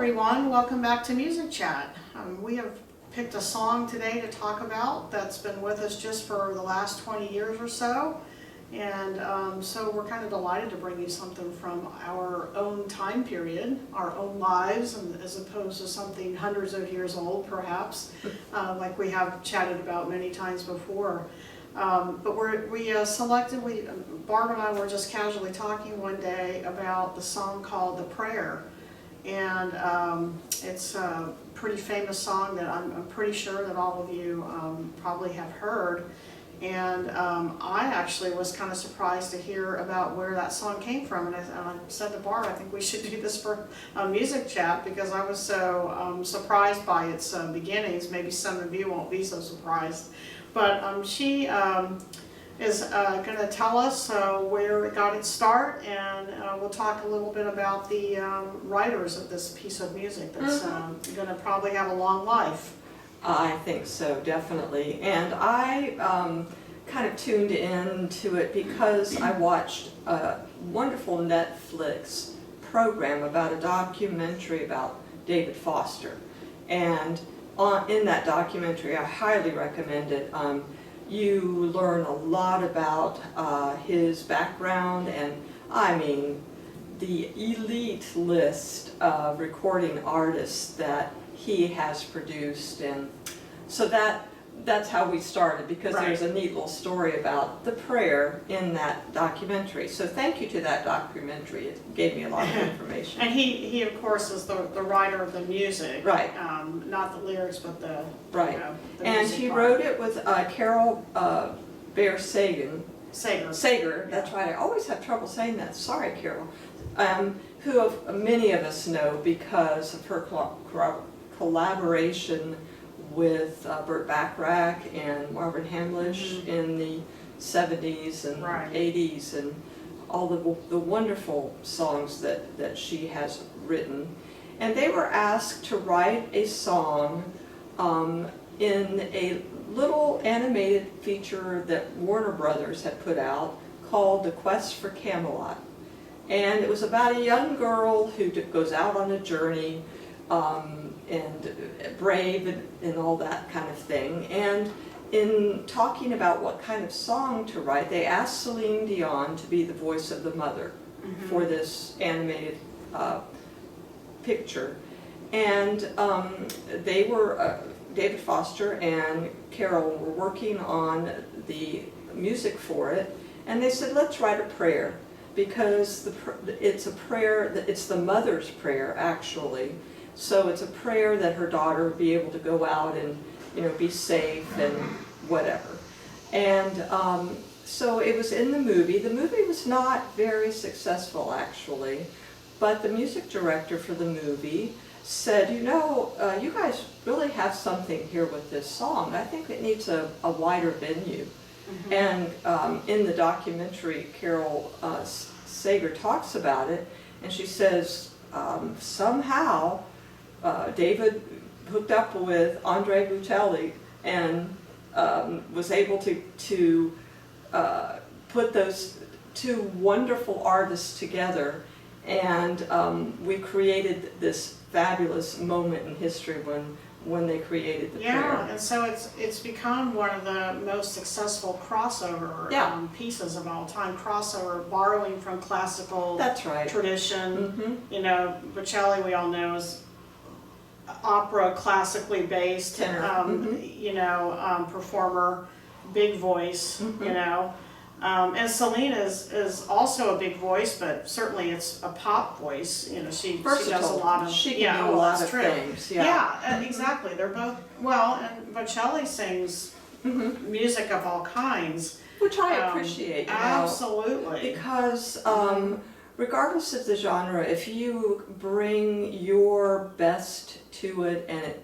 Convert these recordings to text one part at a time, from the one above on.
everyone, welcome back to Music Chat. We have picked a song today to talk about that's been with us just for the last 20 years or so. And so we're kind of delighted to bring you something from our own time period, our own lives, and as opposed to something hundreds of years old perhaps, like we have chatted about many times before. But Barb and I were just casually talking one day about the song called The Prayer. And it's a pretty famous song that I'm pretty sure that all of you probably have heard. And I actually was kind of surprised to hear about where that song came from. And I said to Barb, I think we should do this for a music chat because I was so surprised by its beginnings. Maybe some of you won't be so surprised. But she is going to tell us where it got its start, and we'll talk a little bit about the writers of this piece of music that's going to probably have a long life. I think so, definitely. And I kind of tuned into it because I watched a wonderful Netflix program about a documentary about David Foster. And in that documentary, I highly recommend it. You learn a lot about his background, and I mean the elite list of recording artists that he has produced. And so that's how we started, because there's a neat little story about the prayer in that documentary. So thank you to that documentary. It gave me a lot of information. And he of course is the writer of the music. Right. Not the lyrics, but the right. The and he part. wrote it with Carol Bear Sagan. Sager. That's right. I always have trouble saying that. Sorry, Carol. Who many of us know because of her collaboration with Burt Bacharach and Marvin Hamlisch in the 70s and 80s, and all the wonderful songs that she has written. And they were asked to write a song in a little animated feature that Warner Brothers had put out called The Quest for Camelot. And it was about a young girl who goes out on a journey, and brave and all that kind of thing. And in talking about what kind of song to write, they asked Celine Dion to be the voice of the mother for this animated picture. And they were, David Foster and Carol were working on the music for it, and they said, let's write a prayer, because it's a prayer, it's the mother's prayer actually. So it's a prayer that her daughter would be able to go out and, be safe and whatever. And so it was in the movie. The movie was not very successful actually, but the music director for the movie said, you guys really have something here with this song. I think it needs a wider venue. And in the documentary, Carol Sager talks about it, and she says, somehow David hooked up with Andrea Bocelli and was able to put those two wonderful artists together, and we created this fabulous moment in history when they created the prayer. Yeah, and so it's become one of the most successful crossover pieces of all time. Crossover, borrowing from classical tradition. Bocelli, we all know, is opera, classically based, performer, big voice, and Celine is also a big voice, but certainly it's a pop voice. She does a lot of things. Yeah, exactly. They're both and Bocelli sings music of all kinds, which I appreciate. Absolutely, because regardless of the genre, if you bring your best to it and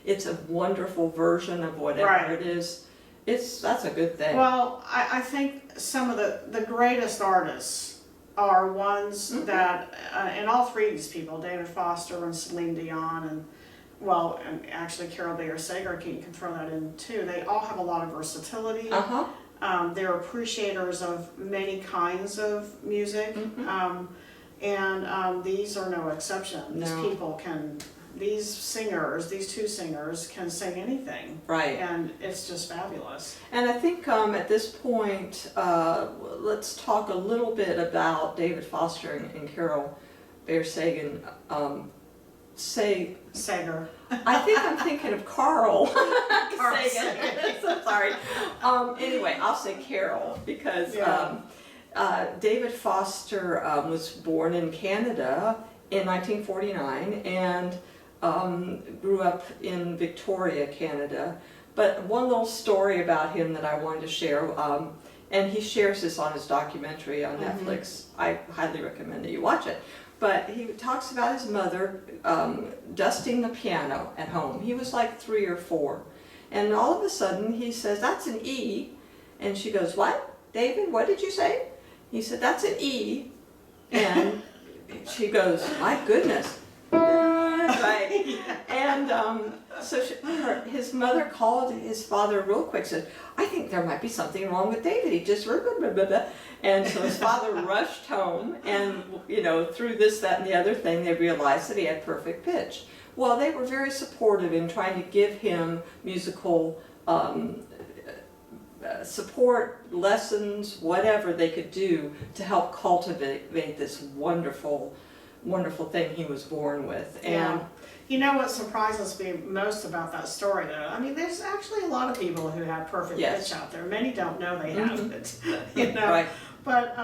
it's a wonderful version of whatever it is, that's a good thing. Well, I think some of the greatest artists are ones that, and all three of these people, David Foster and Celine Dion, and actually Carol Bayer Sager, you can throw that in too, they all have a lot of versatility. They're appreciators of many kinds of music. And these are no exception. These No. people can, these two singers can sing anything. Right. And it's just fabulous. And I think at this point, let's talk a little bit about David Foster and Carol Bear Sagan. Sager. I think I'm thinking of Carl. Carl Sagan. So sorry. Anyway, I'll say Carol because Yeah. David Foster was born in Canada in 1949 and grew up in Victoria, Canada. But one little story about him that I wanted to share, and he shares this on his documentary on Netflix. I highly recommend that you watch it. But he talks about his mother dusting the piano at home. He was like 3 or 4. And all of a sudden he says, "That's an E." And she goes, "What? David, what did you say?" He said, "That's an E." And she goes, "My goodness." Right. And so his mother called his father real quick, said, "I think there might be something wrong with David. He just blah, blah, blah, blah." And so his father rushed home, and through this, that, and the other thing, they realized that he had perfect pitch. Well, they were very supportive in trying to give him musical support, lessons, whatever they could do to help cultivate this wonderful thing he was born with. And Yeah. You know what surprises me most about that story, though? I mean, there's actually a lot of people who have perfect Yes. pitch out there. Many don't know they have it, Right. But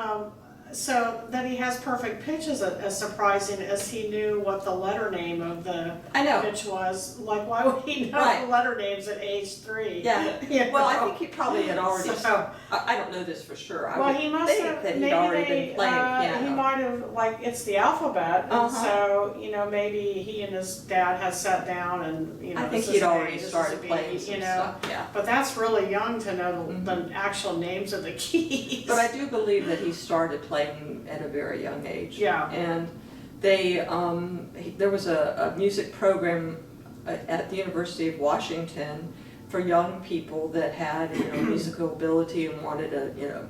so that he has perfect pitch is as surprising as he knew what the letter name of the I know. pitch was. Like, why would he know Right. the letter names at age 3? Yeah. You Well, I know? think he probably had already. So- I don't know this for sure. I Well, would he must think have. that he'd Maybe already they. been playing piano. He might have, like, it's the alphabet, and Uh-huh. so maybe he and his dad had sat down and I think this is he'd an A, already this is started a B, playing some stuff. Yeah. But that's really young to know Mhm. the actual names of the keys. But I do believe that he started playing at a very young age. Yeah. And there was a music program at the University of Washington for young people that had musical ability and wanted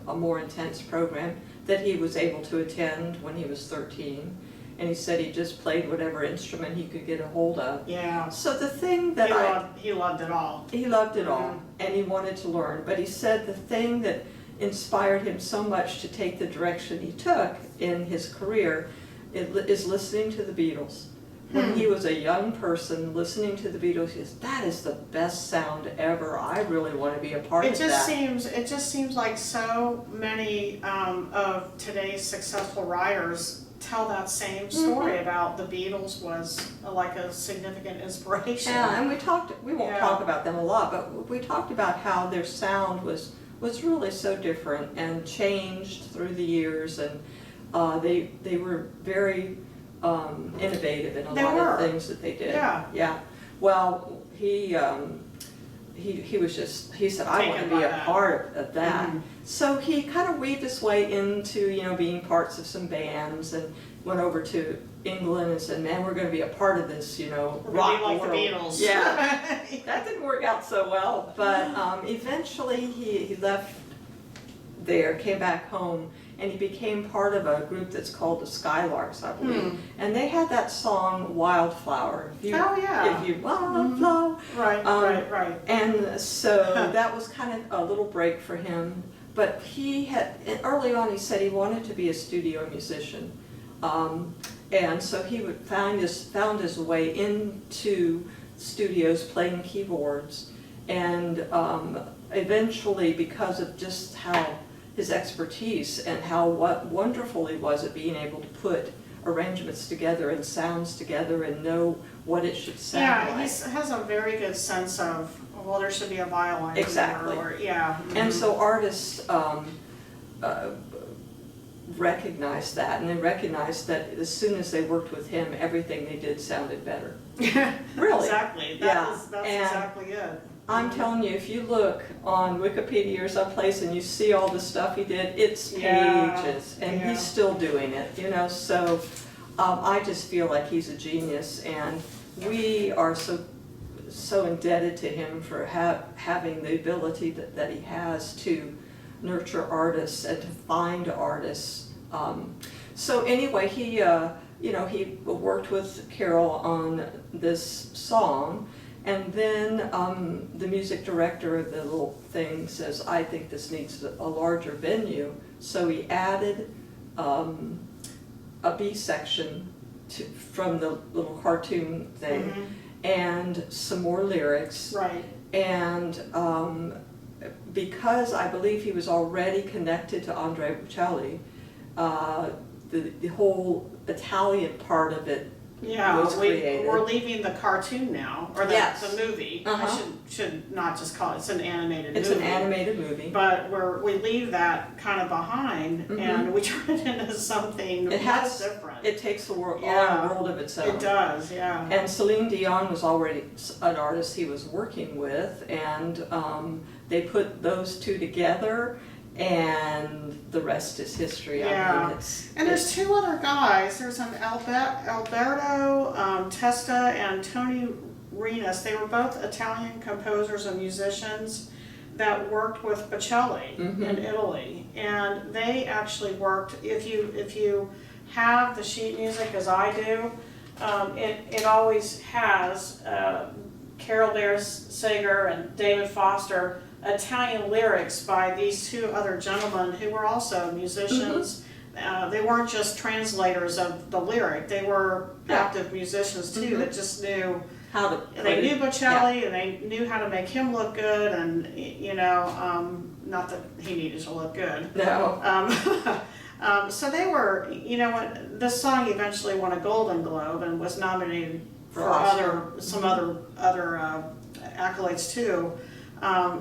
a more intense program that he was able to attend when he was 13. And he said he just played whatever instrument he could get a hold of. Yeah. So the thing that He loved it all. he loved it all, Mhm. and he wanted to learn. But he said the thing that inspired him so much to take the direction he took in his career is listening to the Beatles. When he was a young person listening to the Beatles, he says, "That is the best sound ever. I really want to be a part of that." It just seems like so many of today's successful writers tell that same story about the Beatles was like a significant inspiration. Yeah, and we won't Yeah. talk about them a lot, but we talked about how their sound was really so different and changed through the years, and they were very innovative in a They lot were. of things that they did. Yeah. Yeah. Well, he was just, he said, "I want to Taken be by a that. part of that." Mhm. So he kind of weaved his way into, being parts of some bands, and went over to England and said, "Man, we're going to be a part of this, We're gonna rock be like world." the Beatles. Yeah. That didn't work out so well, but eventually he left there, came back home, and he became part of a group that's called the Skylarks, I believe. And they had that song "Wildflower." Oh, yeah. If you wildflower. Right. And so that was kind of a little break for him. But early on he said he wanted to be a studio musician. And so he found his way into studios playing keyboards. And eventually, because of just how his expertise and how wonderful he was at being able to put arrangements together and sounds together and know what it should sound Yeah, like. he has a very good sense of, well, there should be a violin. Exactly. Yeah. And so artists recognized that, and they recognized that as soon as they worked with him, everything they did sounded better. Really? Exactly. Yeah. That's And exactly it. I'm telling you, if you look on Wikipedia or someplace and you see all the stuff he did, it's Yeah, pages, and yeah. he's still doing it, so I just feel like he's a genius, and we are so indebted to him for having the ability that he has to nurture artists and to find artists. So anyway, he he worked with Carol on this song, and then the music director of the little thing says, I think this needs a larger venue. So he added a B section from the little cartoon thing, and some more lyrics. Right. And because I believe he was already connected to Andrea Bocelli, the whole Italian part of it was created. We're leaving the cartoon now, or the movie. Uh-huh. I should not just call it. It's an animated movie. It's an animated movie. But we leave that kind of behind, and we turn it into something much different. It takes a world of its own. It does, yeah. And Celine Dion was already an artist he was working with, and they put those two together, and the rest is history. Yeah. I mean, and there's two other guys. There's an Alberto Testa and Tony Renas. They were both Italian composers and musicians that worked with Bocelli in Italy, and they actually worked. If you have the sheet music as I do, it always has Carol Sagan and David Foster Italian lyrics by these two other gentlemen who were also musicians. They weren't just translators of the lyric; they were active musicians too that just knew how to. They knew Bocelli, and they knew how to make him look good, and not that he needed to look good. No. So they were, this song eventually won a Golden Globe and was nominated for some other accolades too.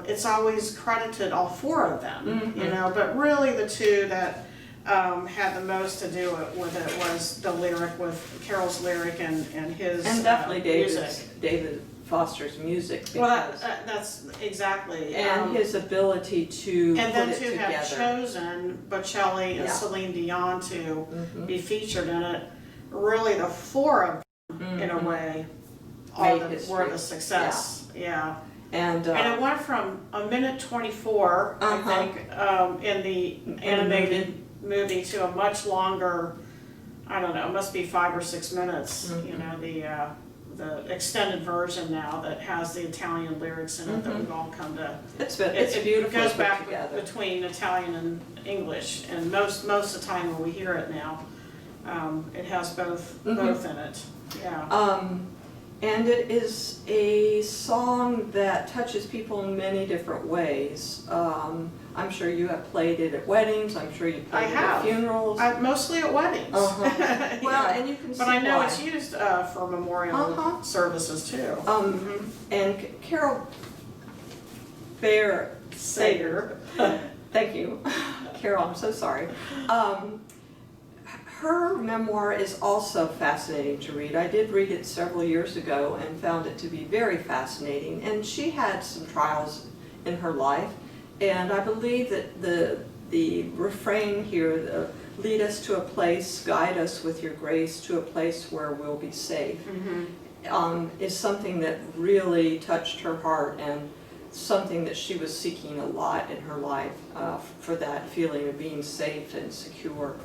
It's always credited all four of them, but really the two that had the most to do with it was the lyric, with Carol's lyric and his definitely music. David Foster's music. Well, that's exactly. And his ability to and put then it to together. have chosen Bocelli and Celine Dion to be featured in it, really the four of them, in a way, were the success. Yeah. And it went from a minute 24, I think, in the animated movie to a much longer, I don't know, it must be 5 or 6 minutes, the extended version now that has the Italian lyrics in it that we've all come to. It's It beautiful. goes put back together. between Italian and English, and most of the time when we hear it now, it has both in it. Yeah. And it is a song that touches people in many different ways. I'm sure you have played it at weddings. I'm sure you played it at funerals. Mostly at weddings. Well, and you can see But I know why. it's used for memorial services too. And Carol Sagan, thank you, Carol. I'm so sorry. Her memoir is also fascinating to read. I did read it several years ago and found it to be very fascinating. And she had some trials in her life, and I believe that the refrain here, lead us to a place, guide us with your grace to a place where we'll be safe, is something that really touched her heart, and something that she was seeking a lot in her life, for that feeling of being safe and secure.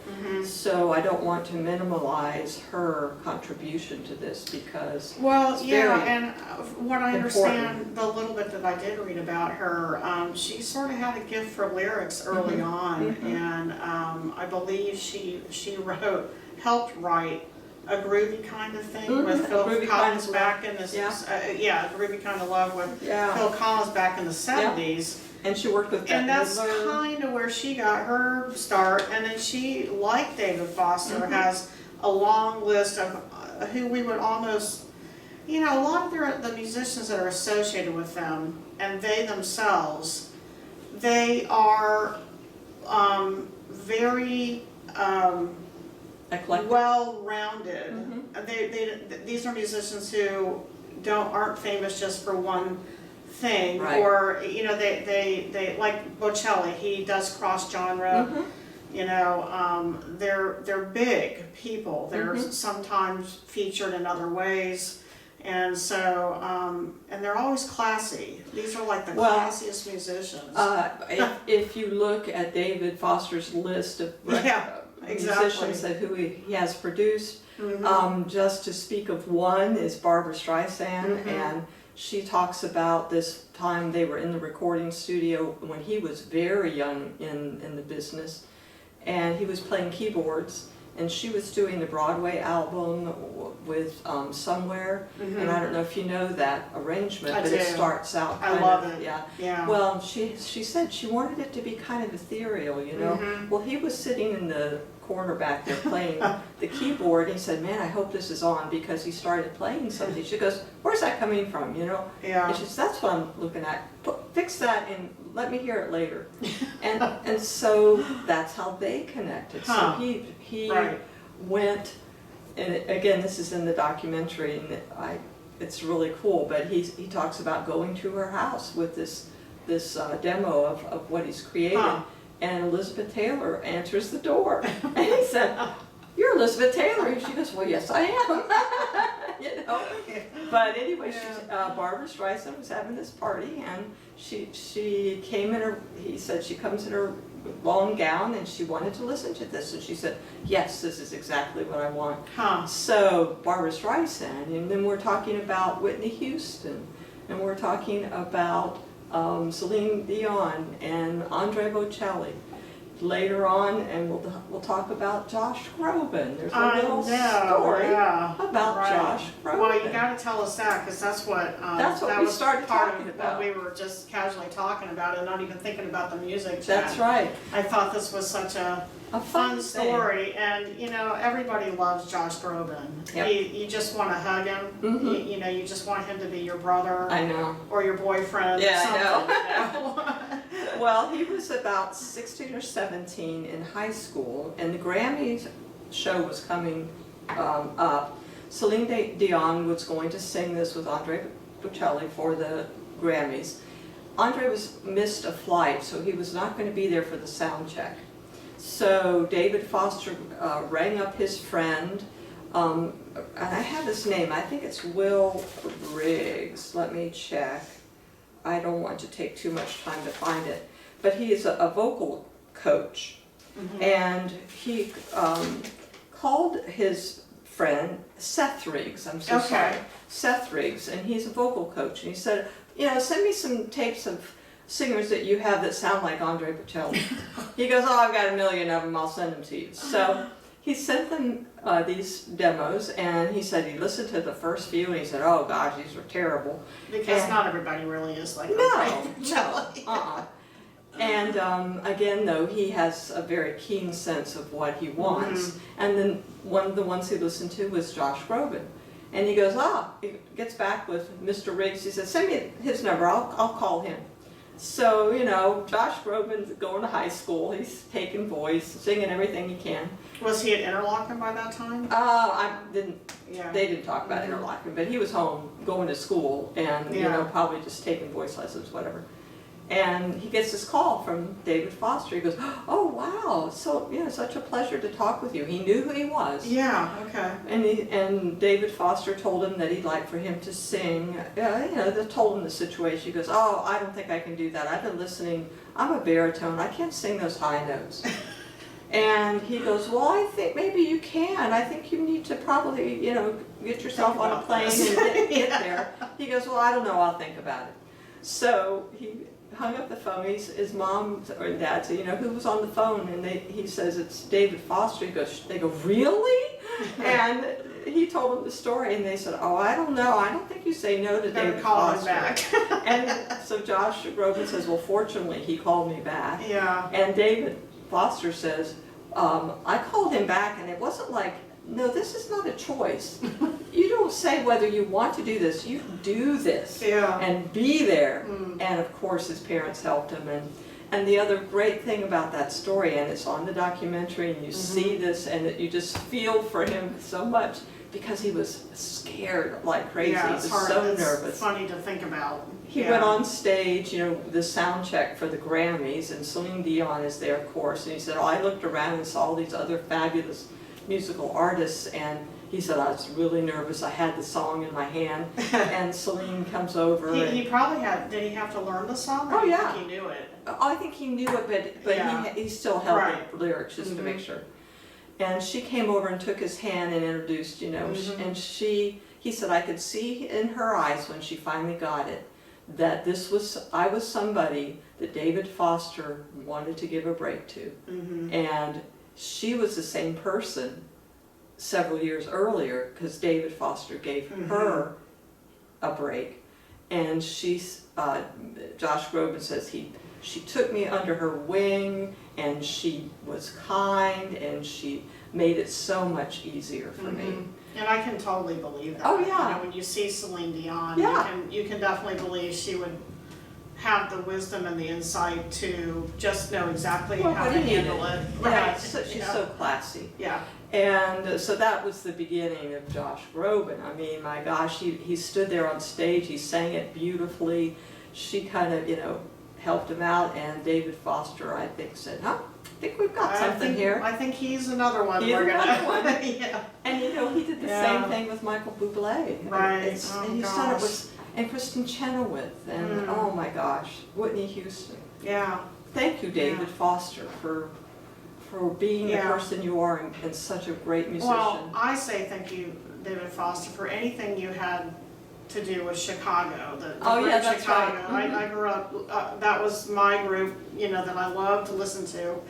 So I don't want to minimize her contribution to this, because and what I understand, the little bit that I did read about her, she sort of had a gift for lyrics early on, and I believe she helped write a groovy kind of thing with Phil Collins back in the groovy kind of love with Phil Collins back in the 70s. And she worked with and that's kind of where she got her start. And then she, like David Foster, has a long list of who we would almost, a lot of the musicians that are associated with them, and they themselves, they are very well-rounded. These are musicians who aren't famous just for one thing, or they like Bocelli. He does cross genre. They're big people. They're sometimes featured in other ways. And so, and they're always classy. These are like the classiest musicians. If you look at David Foster's list of musicians that who he has produced. Just to speak of one is Barbra Streisand, and she talks about this time they were in the recording studio when he was very young in the business, and he was playing keyboards, and she was doing the Broadway album with Somewhere, and I don't know if you know that arrangement, but it starts out I love it. Yeah. Well, she said she wanted it to be kind of ethereal, you know. Well, he was sitting in the corner back there playing the keyboard, and he said, man, I hope this is on, because he started playing something. She goes, where's that coming from, you know? Yeah. And she says, that's what I'm looking at. Fix that and let me hear it later. And so that's how they connected. So he went, and again, this is in the documentary, and it's really cool, but he talks about going to her house with this demo of what he's created. And Elizabeth Taylor answers the door. And he said, you're Elizabeth Taylor. And she goes, well, yes, I am. You know? But anyway, Barbra Streisand was having this party, and she came in he said she comes in her long gown, and she wanted to listen to this. And she said, yes, this is exactly what I want. So Barbra Streisand, and then we're talking about Whitney Houston, and we're talking about Celine Dion and Andrea Bocelli later on, and we'll talk about Josh Groban. There's a little story about Josh Groban. Well, you got to tell us that, because that's what we started talking about. What we were just casually talking about, and not even thinking about the music. That's right. I thought this was such a fun story, and you know, everybody loves Josh Groban. Yep. You just want to hug him. You know, you just want him to be your brother. I know. Or your boyfriend. Yeah, or something, I know. Well, he was about 16 or 17 in high school, and the Grammy show was coming up. Celine Dion was going to sing this with Andrea Bocelli for the Grammys. Andre missed a flight, so he was not going to be there for the sound check. So David Foster rang up his friend, and I have his name, I think it's Will Briggs, let me check. I don't want to take too much time to find it, but he is a vocal coach, and he called his friend Seth Riggs, I'm so sorry, Seth Riggs, and he's a vocal coach, and he said, you know, send me some tapes of singers that you have that sound like Andrea Bocelli. He goes, oh, I've got 1 million of them, I'll send them to you. So he sent them these demos, and he said he listened to the first few, and he said, oh gosh, these are terrible. Because not everybody really is like Andrea Bocelli. And again, though, he has a very keen sense of what he wants. And then one of the ones he listened to was Josh Groban. And he goes, he gets back with Mr. Riggs. He says, send me his number, I'll call him. So, you know, Josh Groban's going to high school. He's taking voice, singing everything he can. Was he at Interlochen by that time? They didn't talk about Interlochen, but he was home going to school and, you know, probably just taking voice lessons, whatever. And he gets this call from David Foster. He goes, oh, wow, so, you know, such a pleasure to talk with you. He knew who he was. Yeah, okay. And David Foster told him that he'd like for him to sing. You know, they told him the situation. He goes, oh, I don't think I can do that. I've been listening. I'm a baritone. I can't sing those high notes. And he goes, well, I think maybe you can. I think you need to probably, you know, get yourself on a plane and get there. He goes, well, I don't know. I'll think about it. So he hung up the phone. His mom or dad said, you know, who was on the phone? And he says, it's David Foster. They go, really? And he told them the story, and they said, oh, I don't know. I don't think you say no to David Foster. Back. And so Josh Groban says, well, fortunately, he called me back. Yeah. And David Foster says, I called him back, and it wasn't like, no, this is not a choice. You don't say whether you want to do this. You do this and be there. And of course, his parents helped him. And the other great thing about that story, and it's on the documentary, and you see this, and you just feel for him so much because he was scared like crazy. He was so nervous. It's funny to think about. He went on stage, you know, the sound check for the Grammys, and Celine Dion is there, of course. And he said, oh, I looked around and saw all these other fabulous musical artists, and he said, I was really nervous. I had the song in my hand, and Celine comes over. He probably had, did he have to learn the song? Oh, yeah. I think he knew it. I think he knew it, but he still held the lyrics just to make sure. And she came over and took his hand and introduced, you know, and he said, I could see in her eyes when she finally got it that I was somebody that David Foster wanted to give a break to. And she was the same person several years earlier, because David Foster gave her a break. And Josh Groban says she took me under her wing, and she was kind, and she made it so much easier for me. And I can totally believe that. Oh yeah. You know, when you see Celine Dion, Yeah. you can definitely believe she would have the wisdom and the insight to just know exactly how to handle it. Yeah, Right. she's so classy. Yeah. And so that was the beginning of Josh Groban. I mean, my gosh, he stood there on stage, he sang it beautifully. She kind of, you know, helped him out, and David Foster, I think, said, I think we've got something here. I think he's another one He's another one. Yeah. And you know, he did the same thing with Michael Bublé. Right. And he's done it with, and Kristen Chenoweth, and oh my gosh, Whitney Houston. Yeah. Thank you, David Foster, for being the person you are, and such a great musician. Well, I say thank you, David Foster, for anything you had to do with Chicago. The group that's Chicago. right. I grew up, that was my group, you know, that I loved to listen to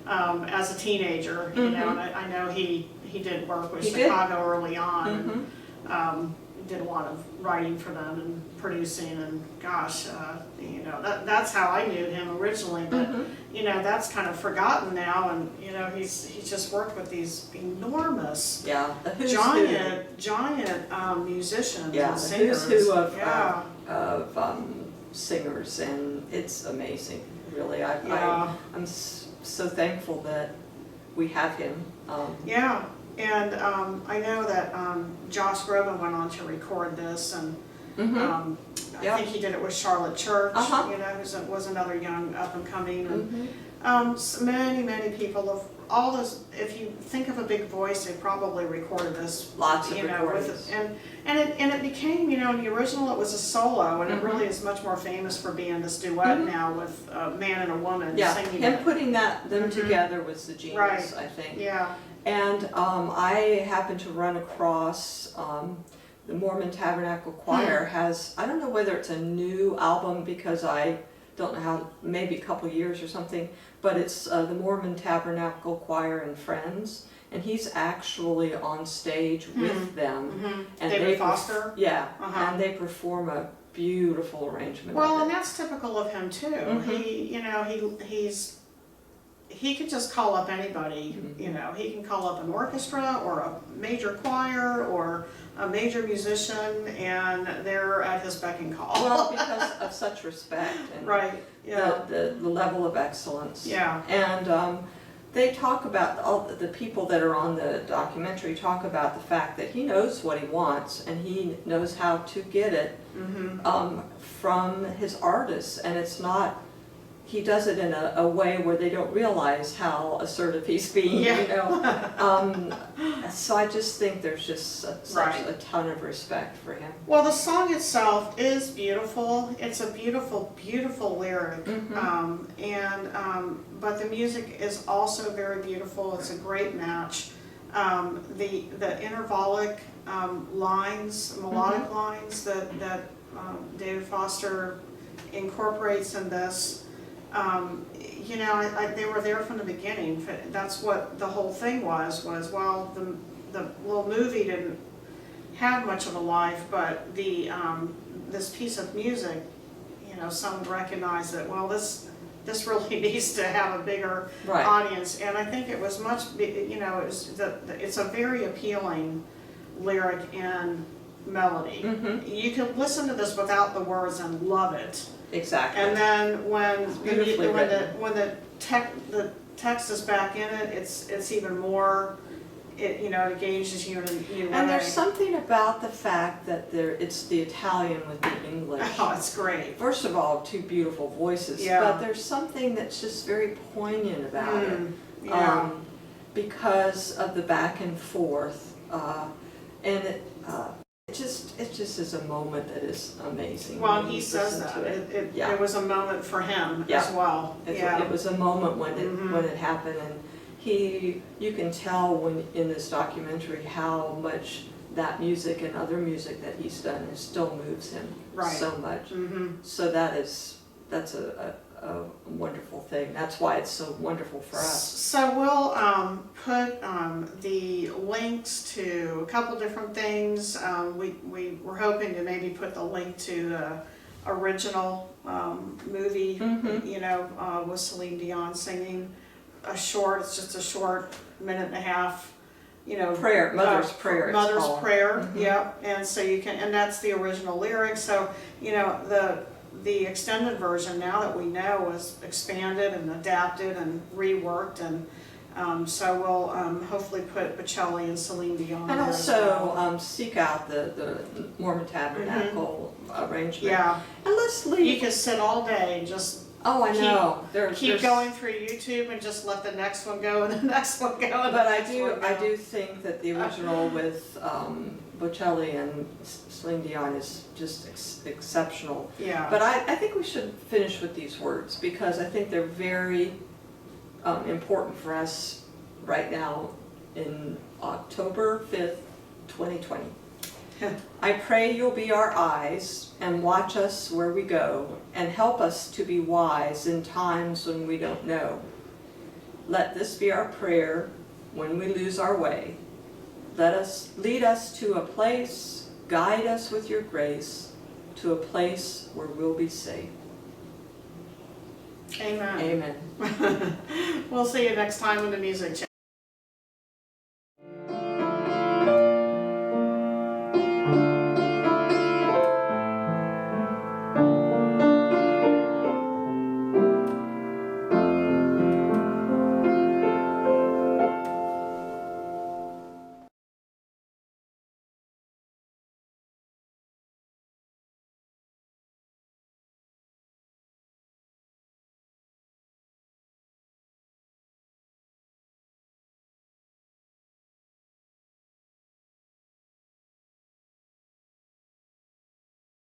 as a teenager, you know, and I know he did work with Chicago early on, and did a lot of writing for them and producing, and gosh, you know, that's how I knew him originally, but you know, that's kind of forgotten now, and you know, he's just worked with these enormous giant musicians and singers. Who's who of singers, and it's amazing, really. I'm so thankful that we have him. And I know that Josh Groban went on to record this, and I think he did it with Charlotte Church, you know, who was another young up-and-coming. And many people of all those, if you think of a big voice, they probably recorded this. Lots of recordings. And it became, you know, in the original it was a solo, and it really is much more famous for being this duet now with a man and a woman singing him it. putting them together was the genius, I think. Yeah. And I happened to run across the Mormon Tabernacle Choir has, I don't know whether it's a new album, because I don't know how, maybe a couple years or something, but it's the Mormon Tabernacle Choir and Friends, and he's actually on stage with them. And David Foster? And they perform a beautiful arrangement. Well, and that's typical of him too. He, you know, he could just call up anybody, you know, he can call up an orchestra or a major choir or a major musician, and they're at his beck and call. Well, because of such respect and the level of excellence. Yeah. And they talk about, all the people that are on the documentary talk about the fact that he knows what he wants, and he knows how to get it from his artists, and it's not, he does it in a way where they don't realize how assertive he's being, you know. So I just think there's just such a ton of respect for him. Well, the song itself is beautiful. It's a beautiful, beautiful lyric. But the music is also very beautiful. It's a great match. The intervallic lines, melodic lines that David Foster incorporates in this, you know, they were there from the beginning. That's what the whole thing was well, the little movie didn't have much of a life, but this piece of music, you know, someone recognized that, well, this really needs to have a bigger audience, and I think it was much, you know, it's a very appealing lyric and melody. You can listen to this without the words and love it. Exactly. And then when the text is back in it, it's even more. You know, it engages you in a new way. And there's something about the fact that it's the Italian with the English. Oh, it's great. First of all, two beautiful voices, but there's something that's just very poignant about it, because of the back and forth, and it just is a moment that is amazing. Well, he says that it was a moment for him as well. It was a moment when it happened, and You can tell when in this documentary how much that music and other music that he's done still moves him Right. so much. Mm-hmm. So that's a wonderful thing. That's why it's so wonderful for us. So we'll put the links to a couple different things. We were hoping to maybe put the link to the original movie, you know, with Celine Dion singing it's just a short minute and a half, you know. Prayer, Mother's Prayer. It's Mother's called. Prayer, yep. And so you can, and that's the original lyrics. So, you know, the extended version, now that we know, was expanded and adapted and reworked, and so we'll hopefully put Bocelli and Celine Dion And there as well. also seek out the Mormon Tabernacle arrangement. Yeah, And let's you leave. can sit all day and just Oh, I keep- know. keep going through YouTube and just let the next one go and the next one go. And But the I next one go. do think that the original with Bocelli and Celine Dion is just exceptional. Yeah. But I think we should finish with these words because I think they're very important for us right now in October 5th, 2020. I pray you'll be our eyes and watch us where we go and help us to be wise in times when we don't know. Let this be our prayer when we lose our way. Lead us to a place, guide us with your grace, to a place where we'll be safe. Amen. Amen. We'll see you next time in the music channel.